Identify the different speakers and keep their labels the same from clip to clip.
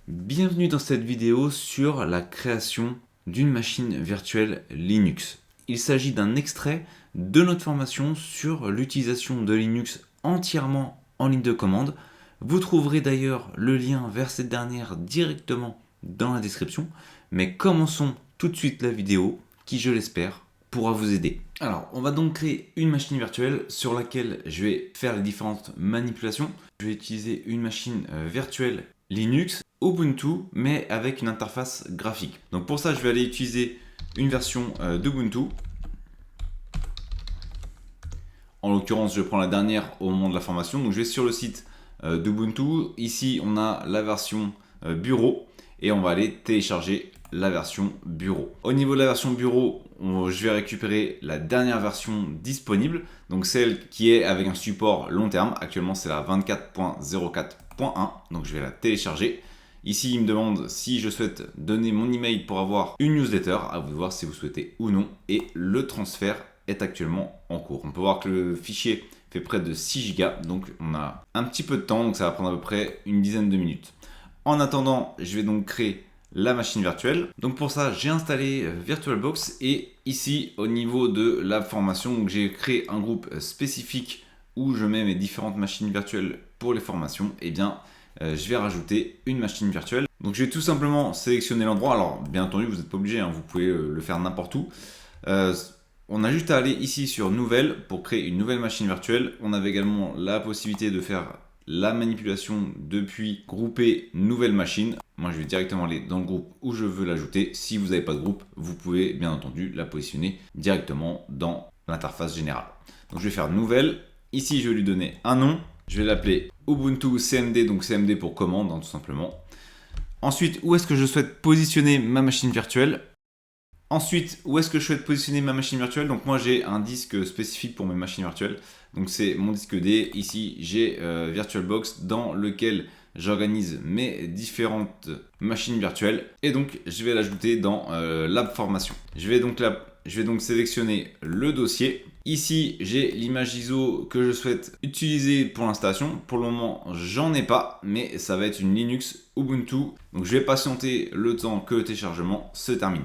Speaker 1: Bienvenue dans cette vidéo sur la création d'une machine virtuelle Linux. Il s'agit d'un extrait de notre formation sur l'utilisation de Linux entièrement en ligne de commande. Vous trouverez d'ailleurs le lien vers cette dernière directement dans la description. Mais commençons tout de suite la vidéo qui, je l'espère, pourra vous aider. Alors, on va donc créer une machine virtuelle sur laquelle je vais faire les différentes manipulations. Je vais utiliser une machine virtuelle Linux, Ubuntu, mais avec une interface graphique. Donc pour ça, je vais aller utiliser une version d'Ubuntu. En l'occurrence, je prends la dernière au moment de la formation. Donc je vais sur le site d'Ubuntu. Ici, on a la version bureau et on va aller télécharger la version bureau. Au niveau de la version bureau, je vais récupérer la dernière version disponible, donc celle qui est avec un support long terme. Actuellement, c'est la 24.04.1, donc je vais la télécharger. Ici, il me demande si je souhaite donner mon email pour avoir une newsletter. À vous de voir si vous souhaitez ou non. Et le transfert est actuellement en cours. On peut voir que le fichier fait près de 6 Go, donc on a un petit peu de temps, donc ça va prendre à peu près une dizaine de minutes. En attendant, je vais donc créer la machine virtuelle. Donc pour ça, j'ai installé VirtualBox et ici, au niveau de la formation, j'ai créé un groupe spécifique où je mets mes différentes machines virtuelles pour les formations. Et bien, je vais rajouter une machine virtuelle. Donc je vais tout simplement sélectionner l'endroit. Alors bien entendu, vous n'êtes pas obligé, vous pouvez le faire n'importe où. On a juste à aller ici sur Nouvelle pour créer une nouvelle machine virtuelle. On avait également la possibilité de faire la manipulation depuis grouper nouvelle machine. Moi, je vais directement aller dans le groupe où je veux l'ajouter. Si vous n'avez pas de groupe, vous pouvez bien entendu la positionner directement dans l'interface générale. Donc je vais faire nouvelle. Ici, je vais lui donner un nom. Je vais l'appeler Ubuntu CMD, donc CMD pour commande, tout simplement. Ensuite, où est-ce que je souhaite positionner ma machine virtuelle? Ensuite, où est-ce que je souhaite positionner ma machine virtuelle? Donc moi, j'ai un disque spécifique pour mes machines virtuelles. Donc c'est mon disque D. Ici, j'ai VirtualBox dans lequel j'organise mes différentes machines virtuelles. Et donc, je vais l'ajouter dans Lab Formation. Je vais donc sélectionner le dossier. Ici, j'ai l'image ISO que je souhaite utiliser pour l'installation. Pour le moment, j'en ai pas, mais ça va être une Linux Ubuntu. Donc, je vais patienter le temps que le téléchargement se termine.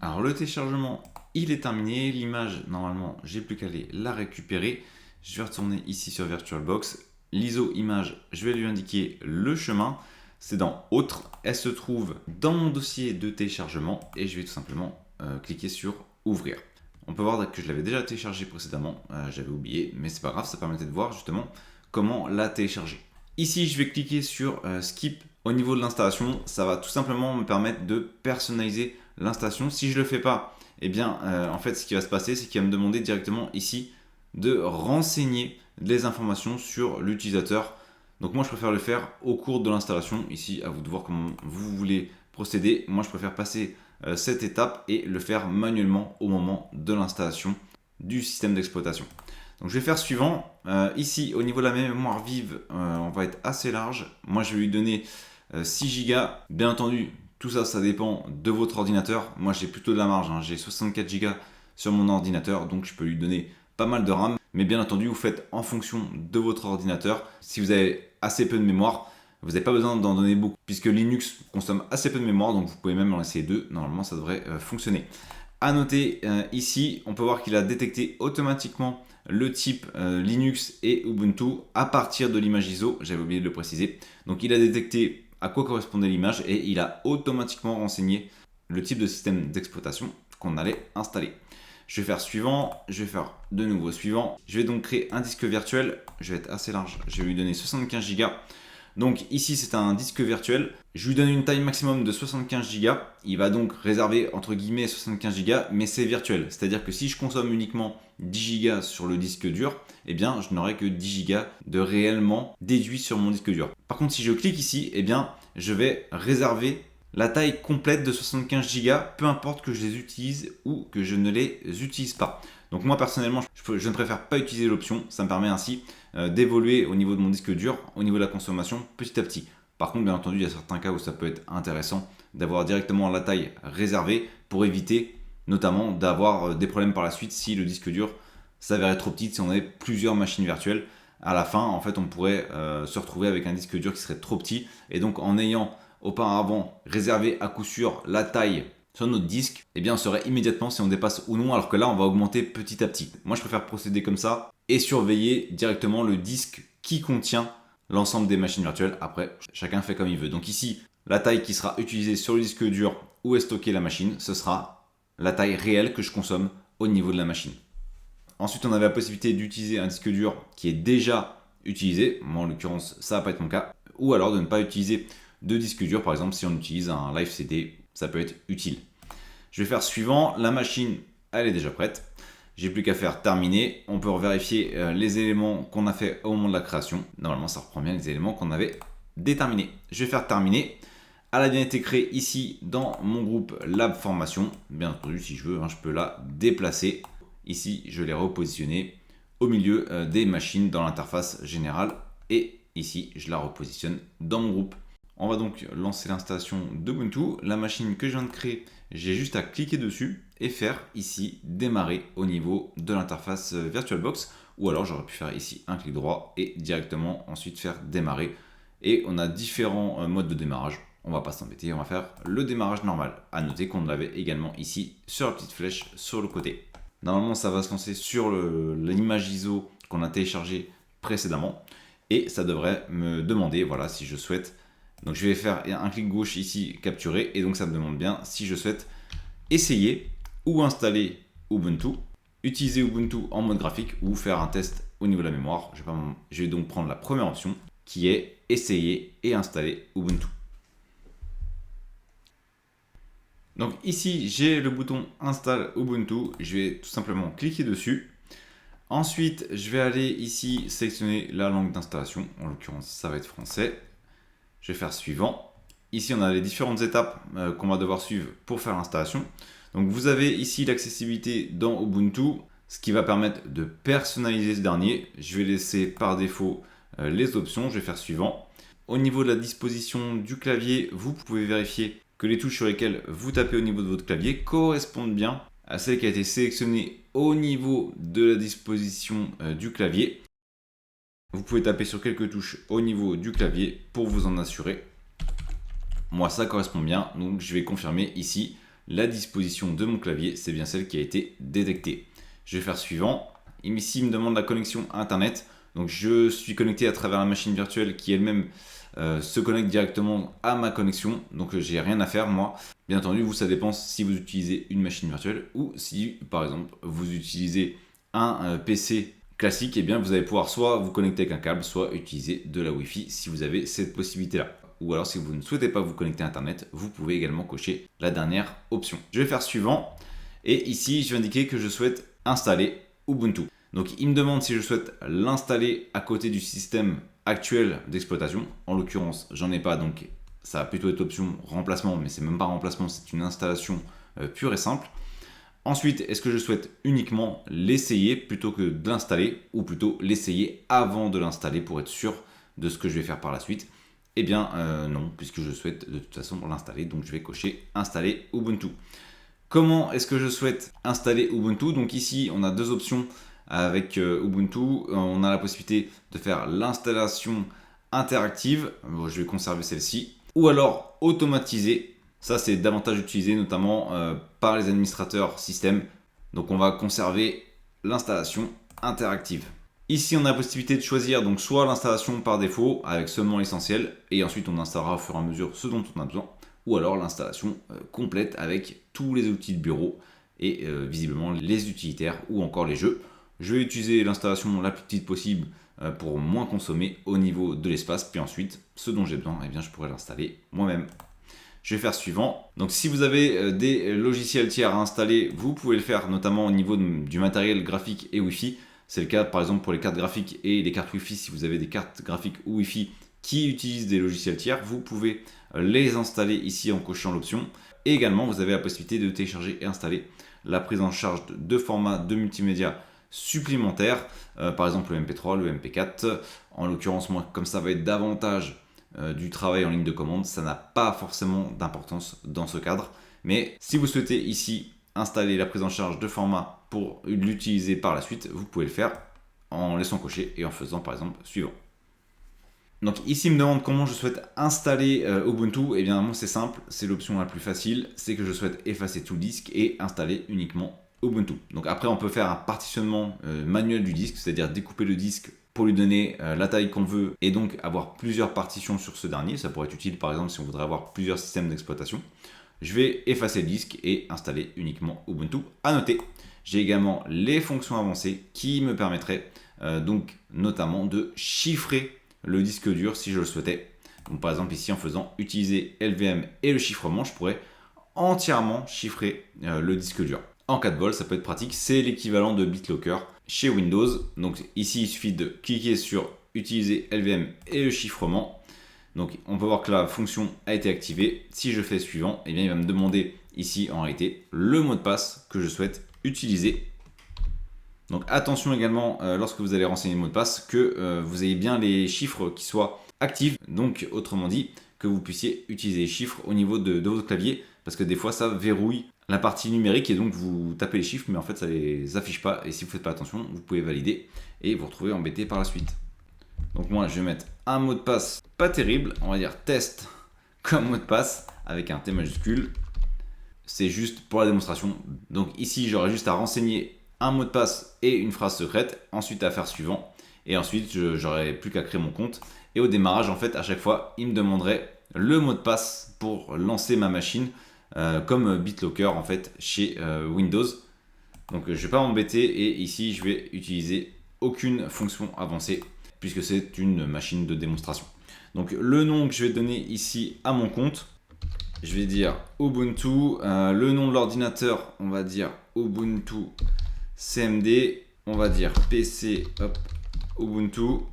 Speaker 1: Alors, le téléchargement, il est terminé. L'image, normalement, j'ai plus qu'à aller la récupérer. Je vais retourner ici sur VirtualBox. L'ISO image, je vais lui indiquer le chemin. C'est dans Autres. Elle se trouve dans mon dossier de téléchargement et je vais tout simplement cliquer sur Ouvrir. On peut voir que je l'avais déjà téléchargé précédemment. J'avais oublié, mais c'est pas grave. Ça permettait de voir justement comment la télécharger. Ici, je vais cliquer sur Skip. Au niveau de l'installation, ça va tout simplement me permettre de personnaliser l'installation. Si je ne le fais pas, eh bien, en fait, ce qui va se passer, c'est qu'il va me demander directement ici de renseigner les informations sur l'utilisateur. Donc moi, je préfère le faire au cours de l'installation. Ici, à vous de voir comment vous voulez procéder. Moi, je préfère passer cette étape et le faire manuellement au moment de l'installation du système d'exploitation. Donc je vais faire suivant. Ici, au niveau de la mémoire vive, on va être assez large. Moi, je vais lui donner 6 Go. Bien entendu, tout ça, ça dépend de votre ordinateur. Moi, j'ai plutôt de la marge. J'ai 64 Go sur mon ordinateur, donc je peux lui donner pas mal de RAM. Mais bien entendu, vous faites en fonction de votre ordinateur. Si vous avez assez peu de mémoire, vous n'avez pas besoin d'en donner beaucoup, puisque Linux consomme assez peu de mémoire, donc vous pouvez même en laisser 2. Normalement, ça devrait fonctionner. À noter, ici, on peut voir qu'il a détecté automatiquement le type Linux et Ubuntu à partir de l'image ISO. J'avais oublié de le préciser. Donc, il a détecté à quoi correspondait l'image et il a automatiquement renseigné le type de système d'exploitation qu'on allait installer. Je vais faire suivant, je vais faire de nouveau suivant. Je vais donc créer un disque virtuel. Je vais être assez large. Je vais lui donner 75 Go. Donc ici, c'est un disque virtuel. Je lui donne une taille maximum de 75 Go. Il va donc réserver entre guillemets 75 Go, mais c'est virtuel. C'est-à-dire que si je consomme uniquement 10 Go sur le disque dur, eh bien, je n'aurai que 10 Go de réellement déduit sur mon disque dur. Par contre, si je clique ici, eh bien, je vais réserver la taille complète de 75 Go, peu importe que je les utilise ou que je ne les utilise pas. Donc moi personnellement, je ne préfère pas utiliser l'option. Ça me permet ainsi d'évoluer au niveau de mon disque dur, au niveau de la consommation petit à petit. Par contre, bien entendu, il y a certains cas où ça peut être intéressant d'avoir directement la taille réservée pour éviter notamment d'avoir des problèmes par la suite si le disque dur s'avérait trop petit, si on avait plusieurs machines virtuelles à la fin, en fait, on pourrait se retrouver avec un disque dur qui serait trop petit. Et donc, en ayant auparavant réservé à coup sûr la taille sur notre disque, eh bien, on saurait immédiatement si on dépasse ou non, alors que là, on va augmenter petit à petit. Moi, je préfère procéder comme ça et surveiller directement le disque qui contient l'ensemble des machines virtuelles. Après, chacun fait comme il veut. Donc ici, la taille qui sera utilisée sur le disque dur où est stockée la machine, ce sera la taille réelle que je consomme au niveau de la machine. Ensuite, on avait la possibilité d'utiliser un disque dur qui est déjà utilisé. Moi, en l'occurrence, ça va pas être mon cas. Ou alors de ne pas utiliser de disque dur. Par exemple, si on utilise un Live CD, ça peut être utile. Je vais faire suivant. La machine, elle est déjà prête. J'ai plus qu'à faire terminer. On peut vérifier les éléments qu'on a fait au moment de la création. Normalement, ça reprend bien les éléments qu'on avait déterminés. Je vais faire terminer. Elle a bien été créée ici dans mon groupe Lab Formation. Bien entendu, si je veux, je peux la déplacer. Ici, je l'ai repositionné au milieu des machines dans l'interface générale. Et ici, je la repositionne dans mon groupe. On va donc lancer l'installation d'Ubuntu. La machine que je viens de créer, j'ai juste à cliquer dessus et faire ici démarrer au niveau de l'interface VirtualBox. Ou alors, j'aurais pu faire ici un clic droit et directement ensuite faire démarrer. Et on a différents modes de démarrage. On va pas s'embêter, on va faire le démarrage normal. À noter qu'on l'avait également ici sur la petite flèche sur le côté. Normalement, ça va se lancer sur l'image ISO qu'on a téléchargée précédemment. Et ça devrait me demander, voilà, si je souhaite. Donc je vais faire un clic gauche ici, capturer. Et donc ça me demande bien si je souhaite essayer ou installer Ubuntu, utiliser Ubuntu en mode graphique ou faire un test au niveau de la mémoire. Je vais donc prendre la première option qui est essayer et installer Ubuntu. Donc ici, j'ai le bouton Install Ubuntu. Je vais tout simplement cliquer dessus. Ensuite, je vais aller ici sélectionner la langue d'installation. En l'occurrence, ça va être français. Je vais faire suivant. Ici, on a les différentes étapes qu'on va devoir suivre pour faire l'installation. Donc vous avez ici l'accessibilité dans Ubuntu, ce qui va permettre de personnaliser ce dernier. Je vais laisser par défaut les options. Je vais faire suivant. Au niveau de la disposition du clavier, vous pouvez vérifier que les touches sur lesquelles vous tapez au niveau de votre clavier correspondent bien à celle qui a été sélectionnée au niveau de la disposition du clavier. Vous pouvez taper sur quelques touches au niveau du clavier pour vous en assurer. Moi, ça correspond bien, donc je vais confirmer ici la disposition de mon clavier, c'est bien celle qui a été détectée. Je vais faire suivant. Ici, il me demande la connexion Internet. Donc, je suis connecté à travers la machine virtuelle qui elle-même se connecte directement à ma connexion. Donc, j'ai rien à faire, moi. Bien entendu, vous, ça dépend si vous utilisez une machine virtuelle ou si, par exemple, vous utilisez un PC classique, et bien vous allez pouvoir soit vous connecter avec un câble, soit utiliser de la Wi-Fi si vous avez cette possibilité-là. Ou alors si vous ne souhaitez pas vous connecter à Internet, vous pouvez également cocher la dernière option. Je vais faire suivant et ici je vais indiquer que je souhaite installer Ubuntu. Donc il me demande si je souhaite l'installer à côté du système actuel d'exploitation. En l'occurrence, j'en ai pas, donc ça va plutôt être option remplacement, mais c'est même pas remplacement, c'est une installation pure et simple. Ensuite, est-ce que je souhaite uniquement l'essayer plutôt que de l'installer, ou plutôt l'essayer avant de l'installer pour être sûr de ce que je vais faire par la suite? Eh bien non, puisque je souhaite de toute façon l'installer, donc je vais cocher installer Ubuntu. Comment est-ce que je souhaite installer Ubuntu? Donc ici, on a deux options avec Ubuntu. On a la possibilité de faire l'installation interactive. Bon, je vais conserver celle-ci. Ou alors automatisée. Ça, c'est davantage utilisé notamment par les administrateurs système. Donc, on va conserver l'installation interactive. Ici, on a la possibilité de choisir donc soit l'installation par défaut avec seulement l'essentiel et ensuite on installera au fur et à mesure ce dont on a besoin, ou alors l'installation complète avec tous les outils de bureau et visiblement les utilitaires ou encore les jeux. Je vais utiliser l'installation la plus petite possible pour moins consommer au niveau de l'espace, puis ensuite ce dont j'ai besoin, eh bien, je pourrais l'installer moi-même. Je vais faire suivant. Donc si vous avez des logiciels tiers à installer, vous pouvez le faire notamment au niveau du matériel graphique et Wi-Fi. C'est le cas par exemple pour les cartes graphiques et les cartes Wi-Fi. Si vous avez des cartes graphiques ou Wi-Fi qui utilisent des logiciels tiers, vous pouvez les installer ici en cochant l'option. Et également, vous avez la possibilité de télécharger et installer la prise en charge de formats de multimédia supplémentaires. Par exemple le MP3, le MP4. En l'occurrence, moi, comme ça va être davantage du travail en ligne de commande, ça n'a pas forcément d'importance dans ce cadre. Mais si vous souhaitez ici installer la prise en charge de format pour l'utiliser par la suite, vous pouvez le faire en laissant cocher et en faisant par exemple suivant. Donc ici, il me demande comment je souhaite installer Ubuntu. Et bien moi c'est simple, c'est l'option la plus facile, c'est que je souhaite effacer tout le disque et installer uniquement Ubuntu. Donc après on peut faire un partitionnement manuel du disque, c'est-à-dire découper le disque pour lui donner la taille qu'on veut et donc avoir plusieurs partitions sur ce dernier. Ça pourrait être utile par exemple si on voudrait avoir plusieurs systèmes d'exploitation. Je vais effacer le disque et installer uniquement Ubuntu. À noter, j'ai également les fonctions avancées qui me permettraient donc notamment de chiffrer le disque dur si je le souhaitais. Donc par exemple ici en faisant utiliser LVM et le chiffrement, je pourrais entièrement chiffrer le disque dur. En cas de vol, ça peut être pratique, c'est l'équivalent de BitLocker chez Windows. Donc ici il suffit de cliquer sur utiliser LVM et le chiffrement. Donc on peut voir que la fonction a été activée. Si je fais suivant, eh bien, il va me demander ici en réalité le mot de passe que je souhaite utiliser. Donc attention également lorsque vous allez renseigner le mot de passe que vous ayez bien les chiffres qui soient actifs. Donc autrement dit que vous puissiez utiliser les chiffres au niveau de votre clavier parce que des fois ça verrouille la partie numérique et donc vous tapez les chiffres mais en fait ça ne les affiche pas et si vous ne faites pas attention vous pouvez valider et vous retrouver embêté par la suite. Donc moi je vais mettre un mot de passe pas terrible, on va dire test comme mot de passe avec un T majuscule. C'est juste pour la démonstration. Donc ici j'aurai juste à renseigner un mot de passe et une phrase secrète, ensuite à faire suivant et ensuite j'aurai plus qu'à créer mon compte et au démarrage en fait à chaque fois il me demanderait le mot de passe pour lancer ma machine comme BitLocker en fait chez Windows. Donc je vais pas m'embêter et ici je vais utiliser aucune fonction avancée puisque c'est une machine de démonstration. Donc le nom que je vais donner ici à mon compte, je vais dire Ubuntu, le nom de l'ordinateur on va dire Ubuntu CMD, on va dire PC hop, Ubuntu.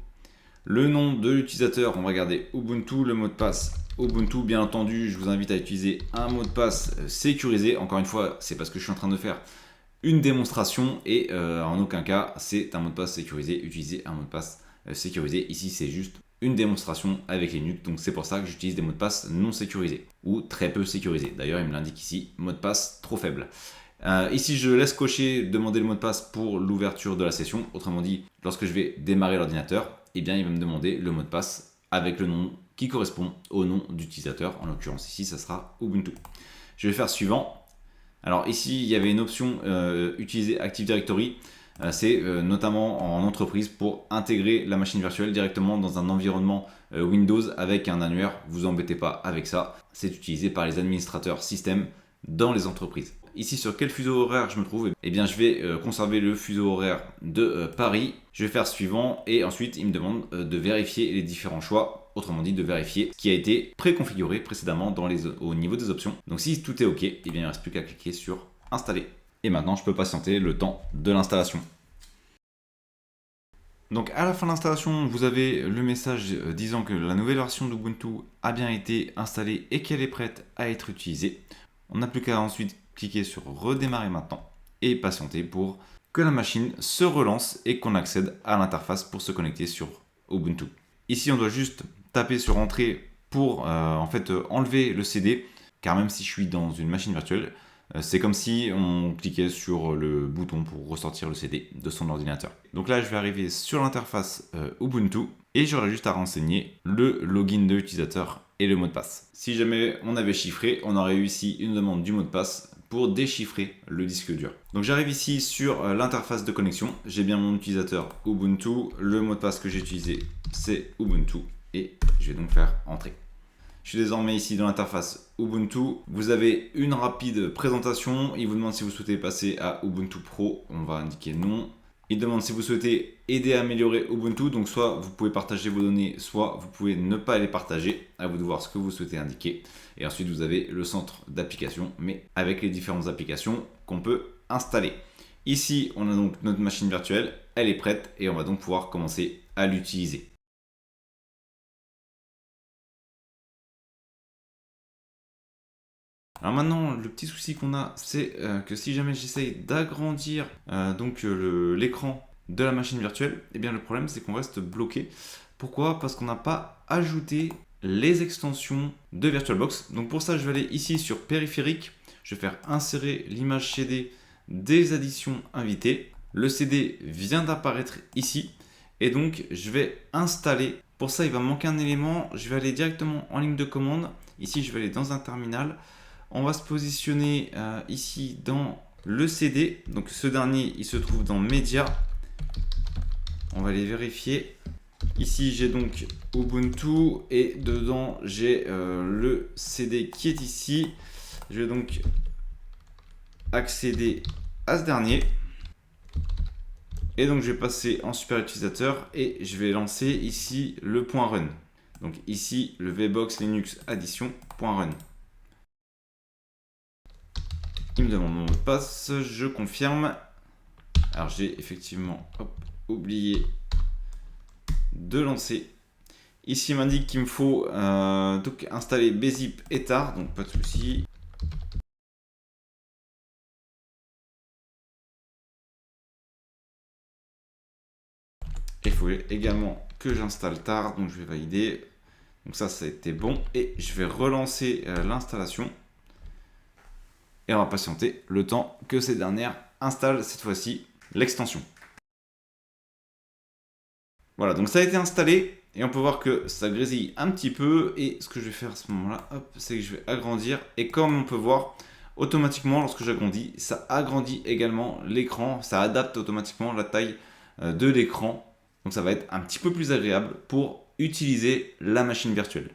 Speaker 1: Le nom de l'utilisateur, on va regarder Ubuntu, le mot de passe Ubuntu. Bien entendu, je vous invite à utiliser un mot de passe sécurisé. Encore une fois, c'est parce que je suis en train de faire une démonstration et en aucun cas c'est un mot de passe sécurisé. Utilisez un mot de passe sécurisé. Ici, c'est juste une démonstration avec Linux, donc c'est pour ça que j'utilise des mots de passe non sécurisés ou très peu sécurisés. D'ailleurs, il me l'indique ici, mot de passe trop faible. Ici, je laisse cocher demander le mot de passe pour l'ouverture de la session. Autrement dit, lorsque je vais démarrer l'ordinateur, eh bien, il va me demander le mot de passe avec le nom qui correspond au nom d'utilisateur. En l'occurrence, ici, ça sera Ubuntu. Je vais faire suivant. Alors ici, il y avait une option utiliser Active Directory. C'est notamment en entreprise pour intégrer la machine virtuelle directement dans un environnement Windows avec un annuaire. Vous embêtez pas avec ça. C'est utilisé par les administrateurs système dans les entreprises. Ici, sur quel fuseau horaire je me trouve? Eh bien, je vais conserver le fuseau horaire de Paris. Je vais faire suivant et ensuite, il me demande de vérifier les différents choix. Autrement dit, de vérifier ce qui a été préconfiguré précédemment au niveau des options. Donc, si tout est OK, eh bien, il ne reste plus qu'à cliquer sur Installer. Et maintenant, je peux patienter le temps de l'installation. Donc, à la fin de l'installation, vous avez le message disant que la nouvelle version d'Ubuntu a bien été installée et qu'elle est prête à être utilisée. On n'a plus qu'à ensuite cliquer sur redémarrer maintenant et patienter pour que la machine se relance et qu'on accède à l'interface pour se connecter sur Ubuntu. Ici, on doit juste taper sur entrée pour enlever le CD, car même si je suis dans une machine virtuelle, c'est comme si on cliquait sur le bouton pour ressortir le CD de son ordinateur. Donc là, je vais arriver sur l'interface Ubuntu et j'aurai juste à renseigner le login de l'utilisateur et le mot de passe. Si jamais on avait chiffré, on aurait eu ici une demande du mot de passe pour déchiffrer le disque dur. Donc j'arrive ici sur l'interface de connexion. J'ai bien mon utilisateur Ubuntu. Le mot de passe que j'ai utilisé, c'est Ubuntu. Et je vais donc faire entrer. Je suis désormais ici dans l'interface Ubuntu. Vous avez une rapide présentation. Il vous demande si vous souhaitez passer à Ubuntu Pro. On va indiquer non. Il demande si vous souhaitez aider à améliorer Ubuntu. Donc soit vous pouvez partager vos données, soit vous pouvez ne pas les partager. À vous de voir ce que vous souhaitez indiquer. Et ensuite vous avez le centre d'application, mais avec les différentes applications qu'on peut installer. Ici, on a donc notre machine virtuelle. Elle est prête et on va donc pouvoir commencer à l'utiliser. Alors maintenant, le petit souci qu'on a, c'est que si jamais j'essaye d'agrandir l'écran de la machine virtuelle, eh bien le problème c'est qu'on reste bloqué. Pourquoi? Parce qu'on n'a pas ajouté les extensions de VirtualBox. Donc pour ça, je vais aller ici sur périphérique, je vais faire insérer l'image shadée des additions invitées. Le CD vient d'apparaître ici et donc je vais installer. Pour ça, il va me manquer un élément. Je vais aller directement en ligne de commande. Ici, je vais aller dans un terminal. On va se positionner ici dans le CD. Donc ce dernier, il se trouve dans Média. On va les vérifier. Ici, j'ai donc Ubuntu et dedans, j'ai le CD qui est ici. Je vais donc accéder à ce dernier. Et donc, je vais passer en super utilisateur et je vais lancer ici le .run. Donc ici, le VBox Linux Addition.run. Il me demande mon mot de passe, je confirme. Alors, j'ai effectivement oublié de lancer. Ici, il m'indique qu'il me faut donc installer bzip et tar, donc pas de souci. Il faut également que j'installe tar, donc je vais valider. Donc ça a été bon et je vais relancer l'installation. Et on va patienter le temps que ces dernières installent cette fois-ci l'extension. Voilà, donc ça a été installé et on peut voir que ça grésille un petit peu. Et ce que je vais faire à ce moment-là, c'est que je vais agrandir. Et comme on peut voir, automatiquement, lorsque j'agrandis, ça agrandit également l'écran. Ça adapte automatiquement la taille de l'écran. Donc ça va être un petit peu plus agréable pour utiliser la machine virtuelle.